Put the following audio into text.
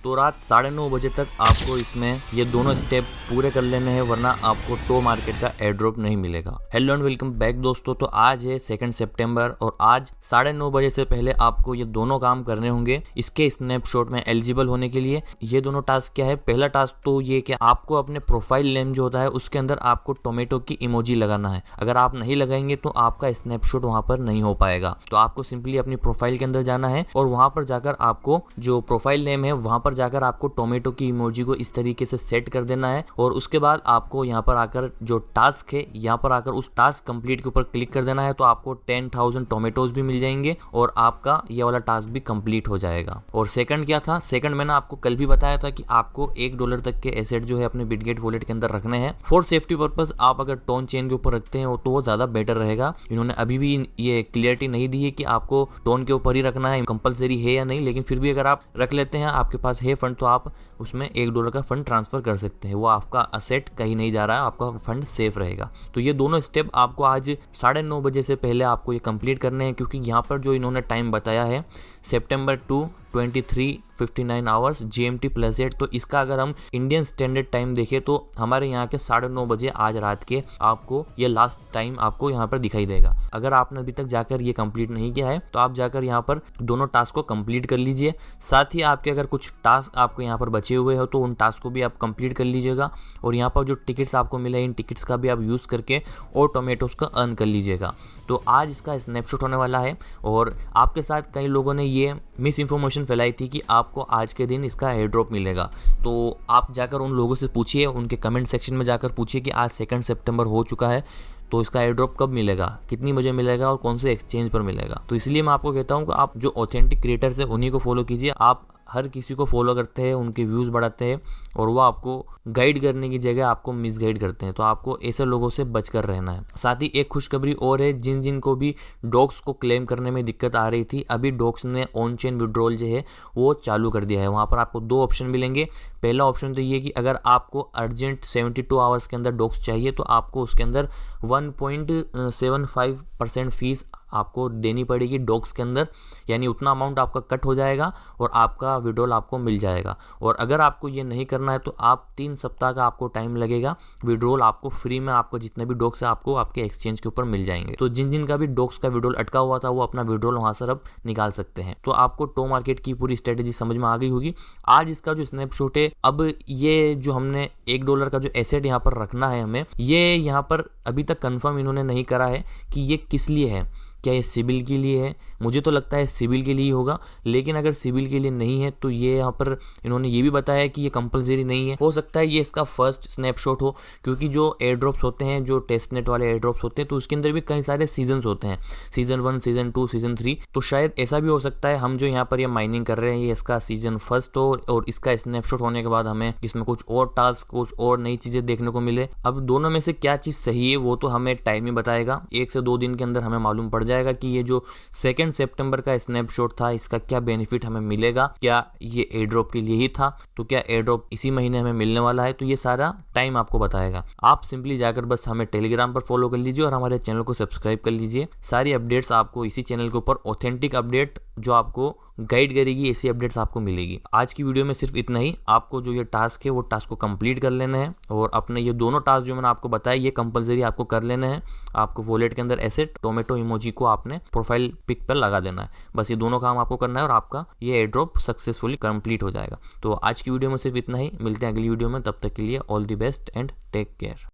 तो रात 9:30 बजे तक आपको इसमें ये दोनों स्टेप पूरे कर लेने हैं, वरना आपको टो मार्केट का एयर ड्रॉप नहीं मिलेगा। हेलो एंड वेलकम बैक दोस्तों। तो आज है 2 सितंबर और आज 9:30 से पहले आपको ये दोनों काम करने होंगे इसके स्नैपशॉट में एलिजिबल होने के लिए। ये दोनों टास्क क्या है? पहला टास्क तो ये कि आपको अपने प्रोफाइल नेम जो होता है उसके अंदर आपको टोमेटो की इमोजी लगाना है। अगर आप नहीं लगाएंगे तो आपका स्नैपशॉट वहां पर नहीं हो पाएगा। तो आपको सिंपली अपनी प्रोफाइल के अंदर जाना है और वहां पर जाकर आपको जो प्रोफाइल नेम है वहां पर जाकर आपको टोमेटो की इमोजी को इस तरीके से सेट कर देना है। और उसके बाद आपको यहाँ पर आकर जो टास्क है यहाँ पर आकर उस टास्क कंप्लीट के ऊपर क्लिक कर देना है। तो आपको 10,000 टोमेटोज भी मिल जाएंगे और आपका ये वाला टास्क भी कंप्लीट हो जाएगा। और सेकंड क्या था? सेकंड मैंने आपको कल भी बताया था कि आपको $1 तक के एसेट जो है अपने बिटगेट वॉलेट के अंदर रखने हैं फॉर सेफ्टी पर्पस। आप अगर टोन चेन के ऊपर रखते हैं तो वो ज्यादा बेटर रहेगा। इन्होंने अभी भी ये क्लियरिटी नहीं दी है कि आपको टोन के ऊपर ही रखना है, कंपलसरी है या नहीं, लेकिन फिर भी अगर आप रख लेते हैं, आपके पास है फंड, तो आप उसमें $1 का फंड ट्रांसफर कर सकते हैं। वो आपका असेट कहीं नहीं जा रहा है, आपका फंड सेफ रहेगा। तो ये दोनों स्टेप आपको आज 9:30 से पहले आपको ये कंप्लीट करने हैं, क्योंकि यहाँ पर जो इन्होंने टाइम बताया है सितंबर 2 23:59 आवर्स GMT +8। तो इसका अगर हम इंडियन स्टैंडर्ड टाइम देखें तो हमारे यहाँ के 9:30 बजे आज रात के आपको ये लास्ट टाइम आपको यहाँ पर दिखाई देगा। अगर आपने अभी तक जाकर ये कंप्लीट नहीं किया है तो आप जाकर यहाँ पर दोनों टास्क को कंप्लीट कर लीजिए। साथ ही आपके अगर कुछ टास्क आपको यहाँ पर बचे हुए हो तो उन टास्क को भी आप कंप्लीट कर लीजिएगा। और यहाँ पर जो टिकट्स आपको मिले इन टिकट्स का भी आप यूज़ करके और टोमेटोज का अर्न कर लीजिएगा। तो आज इसका स्नैपशॉट होने वाला है। और आपके साथ कई लोगों ने ये मिस इन्फॉर्मेशन फैलाई थी कि आपको आज के दिन इसका एयर ड्रॉप मिलेगा। तो आप जाकर उन लोगों से पूछिए, उनके कमेंट सेक्शन में जाकर पूछिए कि आज 2 सितंबर हो चुका है तो इसका एयर ड्रॉप कब मिलेगा, कितनी बजे मिलेगा और कौन से एक्सचेंज पर मिलेगा। तो इसलिए मैं आपको कहता हूँ कि आप जो ऑथेंटिक क्रिएटर्स है उन्हीं को फॉलो कीजिए। आप हर किसी को फॉलो करते हैं, उनके व्यूज़ बढ़ाते हैं और वो आपको गाइड करने की जगह आपको मिसगाइड करते हैं। तो आपको ऐसे लोगों से बचकर रहना है। साथ ही एक खुशखबरी और है, जिन जिन को भी डॉक्स को क्लेम करने में दिक्कत आ रही थी, अभी डॉक्स ने ऑन चेन विड्रॉल जो है वो चालू कर दिया है। वहाँ पर आपको 2 ऑप्शन मिलेंगे। पहला ऑप्शन तो ये कि अगर आपको अर्जेंट 72 आवर्स के अंदर डॉक्स चाहिए तो आपको उसके अंदर 1.75% फीस आपको देनी पड़ेगी डॉक्स के अंदर, यानी उतना अमाउंट आपका कट हो जाएगा और आपका विड्रॉल आपको मिल जाएगा। और अगर आपको ये नहीं करना है तो आप 3 सप्ताह का आपको टाइम लगेगा। विड्रॉल आपको फ्री में, आपको जितने भी डॉक्स है आपको आपके एक्सचेंज के ऊपर मिल जाएंगे। तो जिन जिन का भी डॉक्स का विड्रॉल अटका हुआ था वो अपना विड्रॉल वहां से अब निकाल सकते हैं। तो आपको टो मार्केट की पूरी स्ट्रेटेजी समझ में आ गई होगी। आज इसका जो स्नैपशॉट है, अब ये जो हमने $1 का जो एसेट यहाँ पर रखना है हमें, ये यहाँ पर अभी तक कंफर्म इन्होंने नहीं करा है कि ये किस लिए है। क्या ये सिबिल के लिए है? मुझे तो लगता है सिबिल के लिए ही होगा, लेकिन अगर सिबिल के लिए नहीं है तो ये यहाँ पर इन्होंने ये भी बताया कि ये कंपलसरी नहीं है। हो सकता है ये इसका फर्स्ट स्नैपशॉट हो, क्योंकि जो एयर ड्रॉप्स होते हैं, जो टेस्टनेट वाले एयर ड्रॉप्स होते हैं, तो उसके अंदर भी कई सारे सीजन्स होते हैं, सीजन 1, सीजन 2, सीजन 3। तो शायद ऐसा भी हो सकता है हम जो यहाँ पर ये माइनिंग कर रहे हैं ये इसका सीजन फर्स्ट हो और इसका स्नैपशॉट होने के बाद हमें इसमें कुछ और टास्क, कुछ और नई चीजें देखने को मिले। अब दोनों में से क्या चीज सही है वो तो हमें टाइम ही बताएगा। 1 से 2 दिन के अंदर हमें मालूम पड़ जाएगा कि ये जो 2 सितंबर का स्नैपशॉट था इसका क्या बेनिफिट हमें मिलेगा, क्या ये एयर ड्रॉप के लिए ही था, तो क्या एयर ड्रॉप इसी महीने हमें मिलने वाला है। तो ये सारा टाइम आपको बताएगा। आप सिंपली जाकर बस हमें टेलीग्राम पर फॉलो कर लीजिए और हमारे चैनल को सब्सक्राइब कर लीजिए। सारी अपडेट्स आपको इसी चैनल के ऊपर, ऑथेंटिक अपडेट जो आपको गाइड करेगी, ऐसी अपडेट्स आपको मिलेगी। आज की वीडियो में सिर्फ इतना ही। आपको जो ये टास्क है वो टास्क को कंप्लीट कर लेना है और अपने ये दोनों टास्क जो मैंने आपको बताया ये कंपलसरी आपको कर लेना है। आपको वॉलेट के अंदर एसेट टोमेटो इमोजी को आपने प्रोफाइल पिक पर लगा देना है। बस ये दोनों काम आपको करना है और आपका ये एयर ड्रॉप सक्सेसफुली कंप्लीट हो जाएगा। तो आज की वीडियो में सिर्फ इतना ही। मिलते हैं अगली वीडियो में, तब तक के लिए all the best and take care.